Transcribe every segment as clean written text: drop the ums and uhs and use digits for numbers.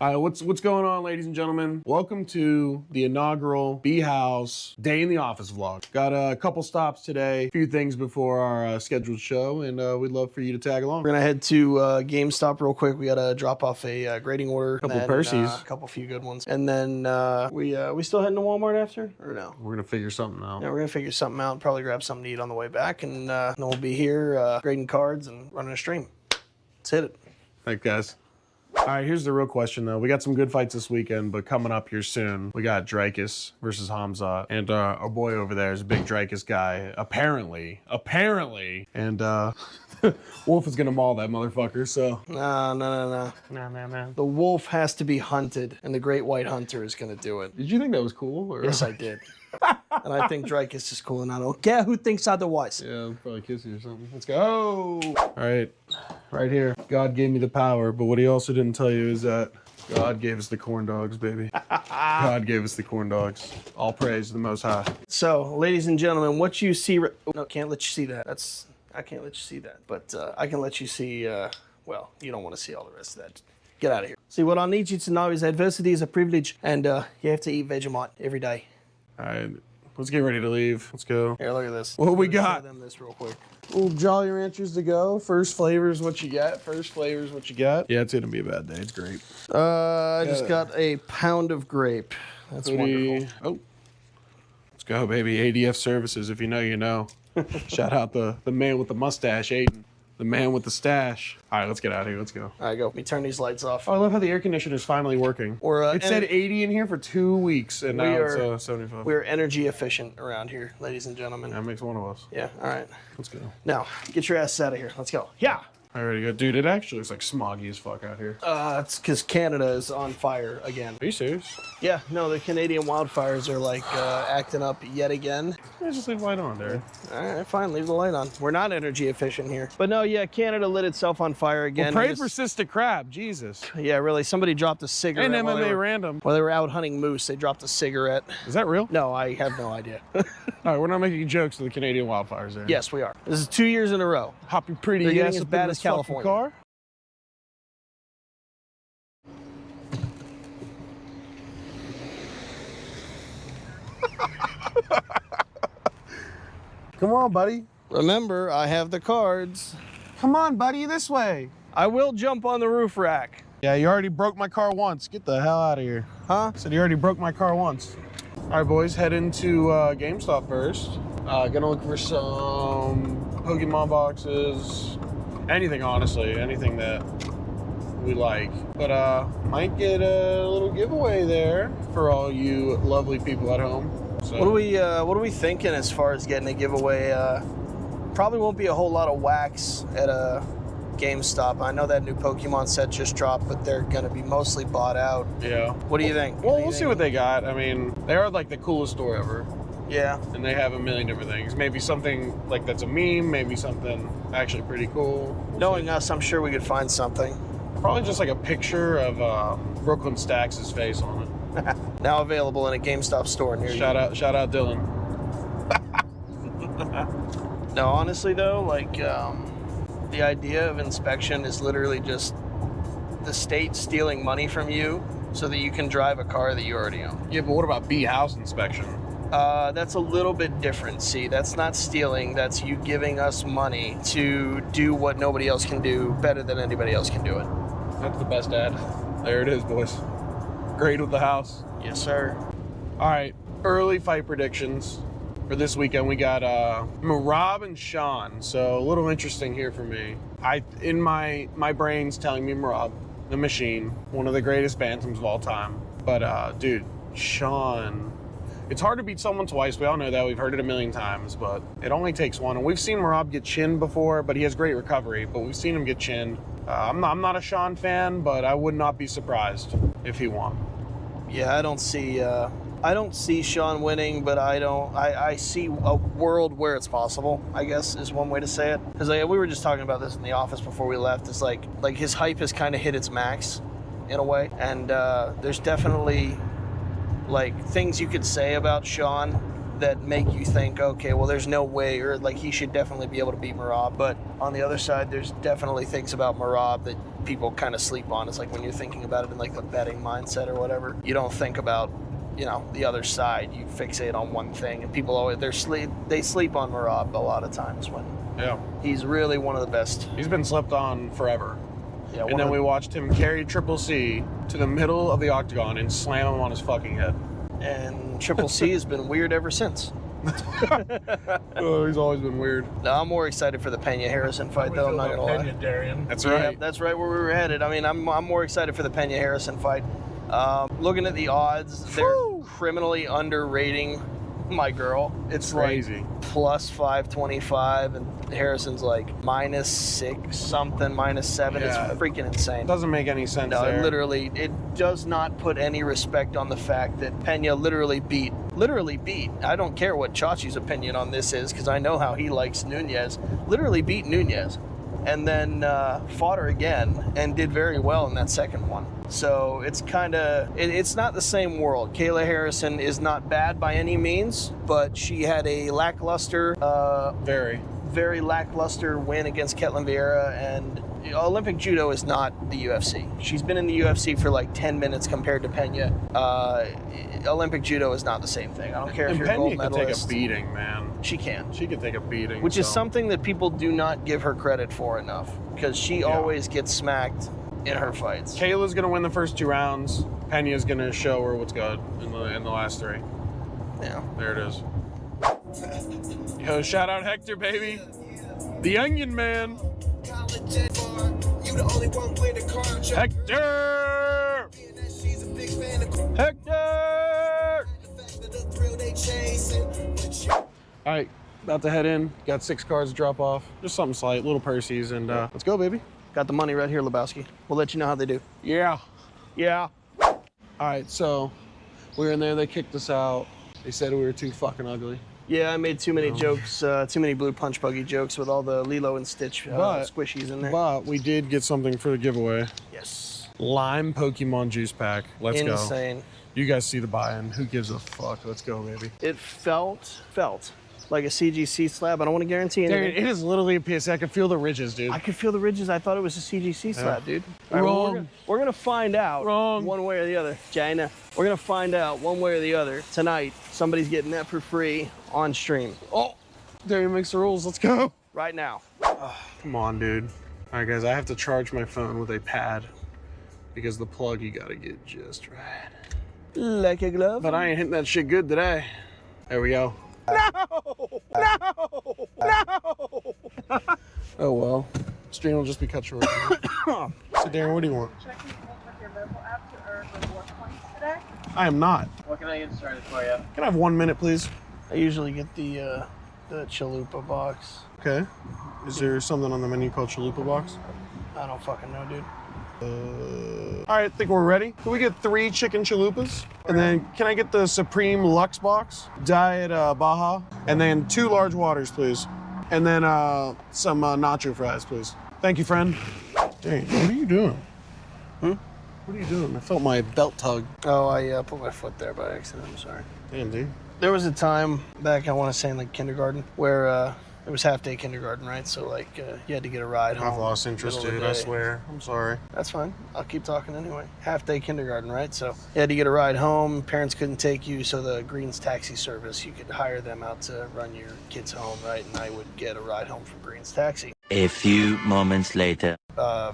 All right, what's going on, ladies and gentlemen? Welcome to the inaugural Bhouse Day in the Office vlog. Got a couple stops today, a few things before our scheduled show, and we'd love for you to tag along. We're gonna head to GameStop real quick. We gotta drop off a grading order. A couple Percy's. A couple few good ones. And then we still heading to Walmart after, or no? We're gonna figure something out. Yeah, we're gonna figure something out. Probably grab something to eat on the way back, and then we'll be here grading cards and running a stream. Let's hit it. Thanks, guys. All right, here's the real question, though. We got some good fights this weekend, but coming up here soon, we got Drakus versus Hamza. And our boy over there is a big Drakus guy, apparently. And Wolf is going to maul that motherfucker, so. No. The wolf has to be hunted, and the great white hunter is going to do it. Did you think that was cool? Or? Yes, I did. And I think Drakus is cool, and I don't care who thinks otherwise. Yeah, I'll probably kiss you or something. Let's go. All right, right here. God gave me the power, but what he also didn't tell you is that God gave us the corn dogs, baby. God gave us the corn dogs. All praise to the Most High. So, ladies and gentlemen, what you see... No, can't let you see that. I can't let you see that. But I can let you see... well, you don't want to see all the rest of that. Get out of here. See, what I need you to know is adversity is a privilege, and you have to eat Vegemite every day. All right, let's get ready to leave. Let's go. Here, look at this. What we got? Show them this real quick. Ooh, Jolly Ranchers to go. First flavor is what you got. Yeah, it's gonna be a bad day. It's great. I just got a pound of grape. That's wonderful. Oh, let's go, baby. ADF Services. If you know, you know. Shout out the man with the mustache, Aiden. The man with the stash. All right, let's get out of here. Let's go. All right, go. Let me turn these lights off. Oh, I love how the air conditioner is finally working. It said 80 in here for 2 weeks, and now it's 75. We're energy efficient around here, ladies and gentlemen. That makes one of us. Yeah, all right. Let's go. Now, get your ass out of here. Let's go. Yeah. All right, ready to go. Dude, it actually looks like smoggy as fuck out here. It's because Canada is on fire again. Are you serious? Yeah, no, the Canadian wildfires are like acting up yet again. Yeah, just leave the light on there. All right, fine, leave the light on. We're not energy efficient here. But no, yeah, Canada lit itself on fire again. Well, pray for Sister Crab, Jesus. Yeah, really, somebody dropped a cigarette. And MMA Random. While they were out hunting moose, they dropped a cigarette. Is that real? No, I have no idea. All right, we're not making jokes to the Canadian wildfires there. Yes, we are. This is 2 years in a row. Hop your pretty They're ass getting as up bad in as this fucking California. car. Come on, buddy. Remember, I have the cards. Come on, buddy, this way. I will jump on the roof rack. Yeah, you already broke my car once. Get the hell out of here. Huh? Said you already broke my car once. All right, boys, head into GameStop first. Gonna look for some Pokemon boxes. Anything, honestly. Anything that we like. But might get a little giveaway there for all you lovely people at home. So. What are we thinking as far as getting a giveaway? Probably won't be a whole lot of wax at a GameStop. I know that new Pokemon set just dropped, but they're gonna be mostly bought out. Yeah. What do you think? Well, we'll see what they got. I mean, they are like the coolest store ever. Yeah. And they have a million different things. Maybe something like that's a meme, maybe something actually pretty cool. Knowing us, I'm sure we could find something. Probably just like a picture of Brooklyn Stax' face on it. Now available in a GameStop store near you. Shout out Dylan. No, honestly though, like the idea of inspection is literally just the state stealing money from you so that you can drive a car that you already own. Yeah, but what about Bhouse inspection? That's a little bit different. See, that's not stealing. That's you giving us money to do what nobody else can do better than anybody else can do it. That's the best ad. There it is, boys. Great with the house. Yes, sir. All right, early fight predictions for this weekend. We got Merab and Sean. So a little interesting here for me. In my brain's telling me Merab, the machine, one of the greatest bantams of all time. But dude, Sean. It's hard to beat someone twice. We all know that. We've heard it a million times, but it only takes one. And we've seen Merab get chinned before, but he has great recovery. But we've seen him get chinned. I'm not a Sean fan, but I would not be surprised if he won. Yeah, I don't see Sean winning, but I see a world where it's possible, I guess, is one way to say it. Because we were just talking about this in the office before we left. It's like his hype has kind of hit its max in a way. And there's definitely like things you could say about Sean that make you think, okay, well, there's no way, or like he should definitely be able to beat Merab. But on the other side, there's definitely things about Merab that people kind of sleep on. It's like when you're thinking about it in like the betting mindset or whatever, you don't think about, you know, the other side. You fixate on one thing, and people always they sleep on Merab a lot of times when he's really one of the best. He's been slept on forever. Yeah, and then we watched him carry Triple C to the middle of the octagon and slam him on his fucking head. And Triple C has been weird ever since. Oh, he's always been weird. No, I'm more excited for the Pena Harrison fight, though. I'm not gonna lie. Darian. That's right. Yeah, that's right where we were headed. I mean, I'm more excited for the Pena Harrison fight. Looking at the odds, they're criminally underrating my girl. It's crazy. Like plus 525, and Harrison's like -6 something, -7. Yeah. It's freaking insane. Doesn't make any sense. No, there. it does not put any respect on the fact that Pena literally beat. I don't care what Chachi's opinion on this is, because I know how he likes Nunez. Literally beat Nunez, and then fought her again and did very well in that second one. So it's kind of, it's not the same world. Kayla Harrison is not bad by any means, but she had a lackluster, very lackluster win against Ketlin Vieira, and Olympic Judo is not the UFC. She's been in the UFC for like 10 minutes compared to Pena. Olympic Judo is not the same thing. I don't care if you're a gold Pena medalist. can take a beating, man. She can. She can take a beating. Which is something that people do not give her credit for enough, because she always gets smacked in her fights. Kayla's going to win the first 2 rounds. Pena's going to show her what's good in the last 3. Yeah. There it is. Yo, shout out Hector, baby. The Onion Man. Hector! Hector! All right, about to head in. Got 6 cars to drop off. Just something slight, little Percy's, and let's go, baby. Got the money right here, Lebowski. We'll let you know how they do. Yeah. Yeah. All right, so we were in there. They kicked us out. They said we were too fucking ugly. Yeah, I made too many jokes, too many blue punch buggy jokes with all the Lilo and Stitch squishies in there. But we did get something for the giveaway. Yes. Lime Pokemon juice pack. Let's go. Insane. You guys see the buy-in. Who gives a fuck? Let's go, baby. It felt like a CGC slab. I don't want to guarantee anything. Dude, it is literally a PSA. I can feel the ridges, dude. I could feel the ridges. I thought it was a CGC slab, dude. Wrong. All right, we're gonna find out Wrong. one way or the other. China. We're gonna find out one way or the other tonight. Somebody's getting that for free on stream. Oh, Darian makes the rules. Let's go. Right now. Come on, dude. All right, guys. I have to charge my phone with a pad because the plug you gotta get just right. Like a glove. But I ain't hitting that shit good today. There we go. No! Oh well. Stream will just be cut short. So Darren, what do you want? Checking in with your local app to earn reward points today. I am not. What can I get started for you? Can I have 1 minute, please? I usually get the chalupa box. Okay. Is there something on the menu called chalupa box? I don't fucking know, dude. All right, I think we're ready. Can we get 3 chicken chalupas? And then can I get the Supreme Lux box? Diet Baja. And then 2 large waters, please. And then some nacho fries, please. Thank you, friend. Dang, what are you doing? What are you doing? I felt my belt tug. Oh, I put my foot there by accident. I'm sorry. Damn, dude. There was a time back, I want to say in like kindergarten, where it was half-day kindergarten, right? So like you had to get a ride home. I've lost interest, middle of dude. the I day. swear. I'm sorry. That's fine. I'll keep talking anyway. Half-day kindergarten, right? So you had to get a ride home. Parents couldn't take you, so the Green's taxi service, you could hire them out to run your kids home, right? And I would get a ride home from Green's taxi. A few moments later.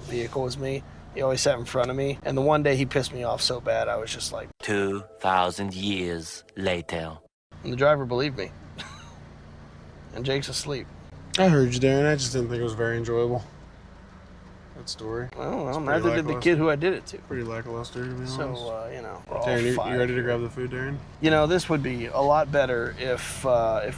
Vehicle was me. He always sat in front of me. And the one day he pissed me off so bad, I was just like... 2,000 years later. And the driver believed me. And Jake's asleep. I heard you, Darren. I just didn't think it was very enjoyable. That story. Well, neither did the kid who I did it to. Pretty lackluster, to be honest. So, you know, we're all Darren, you fired ready to here. grab the food, Darren? You know, this would be a lot better if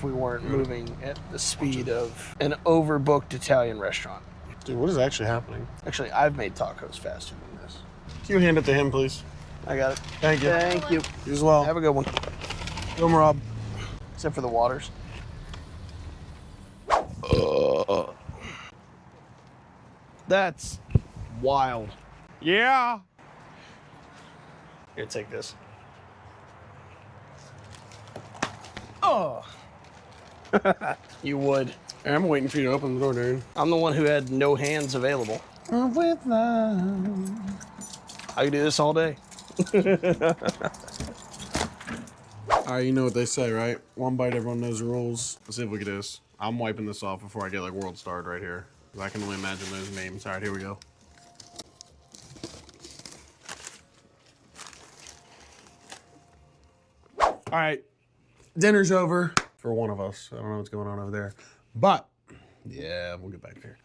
we weren't moving at the speed of an overbooked Italian restaurant. Dude, what is actually happening? Actually, I've made tacos faster than this. Can you hand it to him, please? I got it. Thank you. Thank you. You as well. Have a good one. Go, Rob. Except for the waters. That's wild. Yeah. Here, take this. Oh. You would. Hey, I'm waiting for you to open the door, dude. I'm the one who had no hands available. With love. I could do this all day. All right, you know what they say, right? One bite, everyone knows the rules. Let's see if we can do this. I'm wiping this off before I get like world starred right here. 'Cause I can only imagine those names. All right, here we go. All right, dinner's over for one of us. I don't know what's going on over there, but yeah, we'll get back there.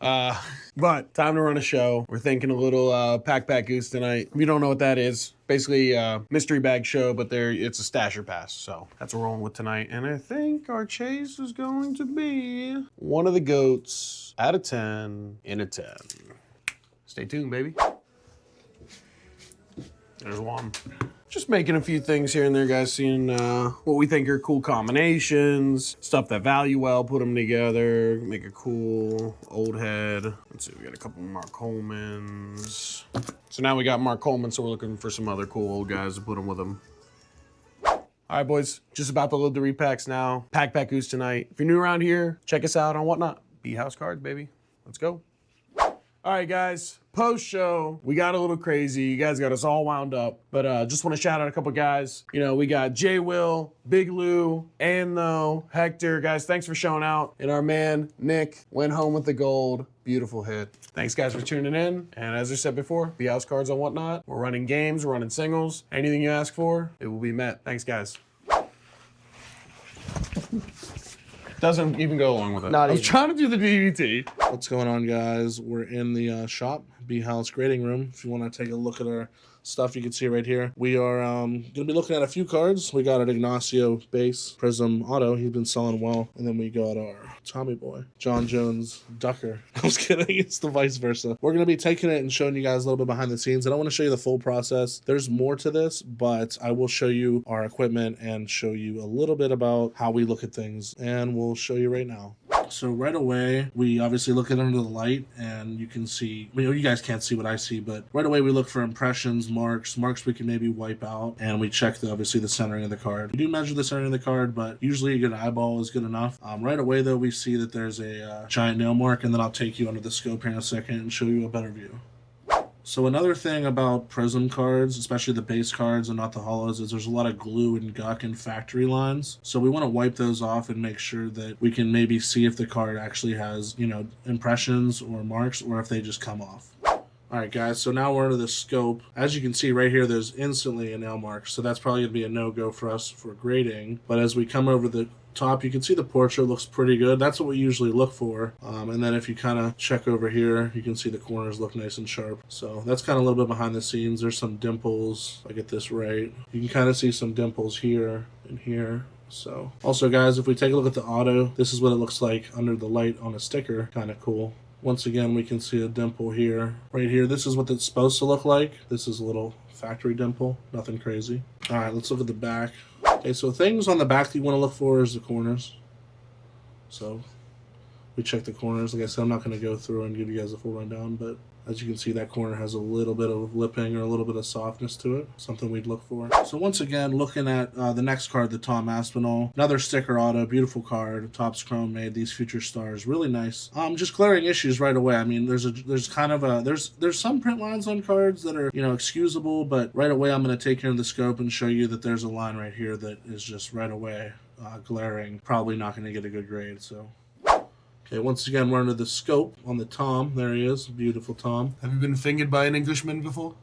But time to run a show. We're thinking a little Pack Goose tonight. If you don't know what that is, basically mystery bag show, but it's a stasher pass. So that's what we're rolling with tonight. And I think our chase is going to be one of the goats out of 10 in a 10. Stay tuned, baby. There's one. Just making a few things here and there, guys, seeing what we think are cool combinations, stuff that value well, put them together, make a cool old head. Let's see, we got a couple Mark Colemans. So now we got Mark Coleman, so we're looking for some other cool old guys to put them with them. All right, boys, just about to load the repacks now. Pack Goose tonight. If you're new around here, check us out on Whatnot. Bhouse cards, baby. Let's go. All right, guys, post-show, we got a little crazy. You guys got us all wound up, but just want to shout out a couple guys. You know, we got J. Will, Big Lou, Anno, Hector. Guys, thanks for showing out. And our man, Nick, went home with the gold. Beautiful hit. Thanks, guys, for tuning in. And as I said before, Bhouse cards on Whatnot. We're running games, we're running singles. Anything you ask for, it will be met. Thanks, guys. Doesn't even go along with it. Not I was even. trying to do the DVT. What's going on, guys? We're in the shop, Bhouse grading room. If you want to take a look at our stuff, you can see right here. We are going to be looking at a few cards. We got an Ignacio base, Prism Auto. He's been selling well. And then we got our Tommy Boy, John Jones Ducker. I was kidding. It's the vice versa. We're going to be taking it and showing you guys a little bit behind the scenes. I don't want to show you the full process. There's more to this, but I will show you our equipment and show you a little bit about how we look at things. And we'll show you right now. So right away, we obviously look at it under the light, and you can see, you guys can't see what I see, but right away we look for impressions, marks we can maybe wipe out, and we check obviously the centering of the card. We do measure the centering of the card, but usually a good eyeball is good enough. Right away though, we see that there's a giant nail mark, and then I'll take you under the scope here in a second and show you a better view. So another thing about Prism cards, especially the base cards and not the holos, is there's a lot of glue and guck and factory lines. So we want to wipe those off and make sure that we can maybe see if the card actually has, impressions or marks, or if they just come off. Alright guys, so now we're under the scope. As you can see right here, there's instantly a nail mark, so that's probably going to be a no-go for us for grading. But as we come over the top, you can see the portrait looks pretty good. That's what we usually look for. And then if you kind of check over here, you can see the corners look nice and sharp. So that's kind of a little bit behind the scenes. There's some dimples. If I get this right, you can kind of see some dimples here and here. So also guys, if we take a look at the auto, this is what it looks like under the light on a sticker. Kind of cool. Once again, we can see a dimple here. Right here, this is what it's supposed to look like. This is a little factory dimple, nothing crazy. All right, let's look at the back. Okay, so things on the back that you want to look for is the corners. So we check the corners. Like I said, I'm not going to go through and give you guys a full rundown, but as you can see, that corner has a little bit of lipping or a little bit of softness to it, something we'd look for. So once again, looking at the next card, the Tom Aspinall, another sticker auto, beautiful card, Topps Chrome made, these future stars, really nice. Just glaring issues right away. I mean, there's some print lines on cards that are, excusable, but right away I'm going to take you into the scope and show you that there's a line right here that is just right away glaring, probably not going to get a good grade, so. Okay, once again, we're under the scope on the Tom. There he is, beautiful Tom. Have you been fingered by an Englishman before?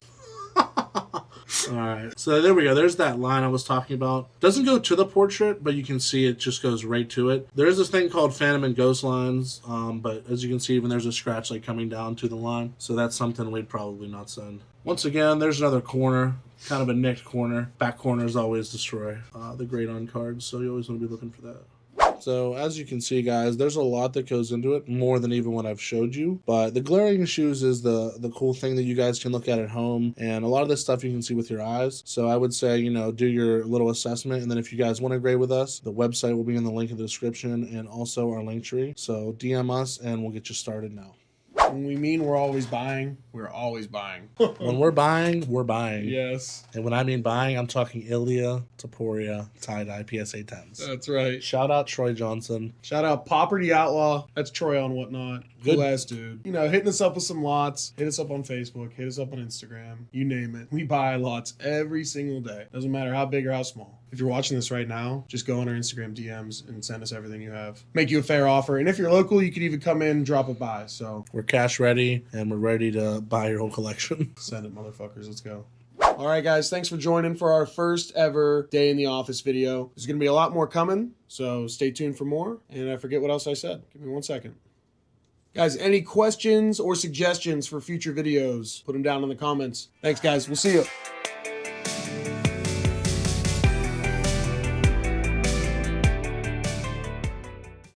Alright, so there we go. There's that line I was talking about. Doesn't go to the portrait, but you can see it just goes right to it. There's this thing called Phantom and Ghost lines, but as you can see, even there's a scratch like coming down to the line. So that's something we'd probably not send. Once again, there's another corner, kind of a nicked corner. Back corners always destroy the grade on cards, so you always want to be looking for that. So as you can see, guys, there's a lot that goes into it, more than even what I've showed you. But the glaring issues is the cool thing that you guys can look at home, and a lot of this stuff you can see with your eyes. So I would say, do your little assessment, and then if you guys want to grade with us, the website will be in the link in the description and also our link tree. So DM us and we'll get you started now. When we mean we're always buying, we're always buying. When we're buying, we're buying. Yes. And when I mean buying, I'm talking Ilia, Taporia, tie-dye, PSA 10s. That's right. Shout out Troy Johnson. Shout out Property Outlaw. That's Troy on Whatnot. Good. Cool ass dude. You know, hitting us up with some lots. Hit us up on Facebook. Hit us up on Instagram. You name it. We buy lots every single day. Doesn't matter how big or how small. If you're watching this right now, just go on our Instagram DMs and send us everything you have. Make you a fair offer. And if you're local, you could even come in and drop a buy. So We're cash ready, and we're ready to buy your whole collection. send it, motherfuckers. Let's go. All right, guys. Thanks for joining for our first ever Day in the Office video. There's going to be a lot more coming, so stay tuned for more. And I forget what else I said. Give me 1 second. Guys, any questions or suggestions for future videos, put them down in the comments. Thanks, guys. We'll see you.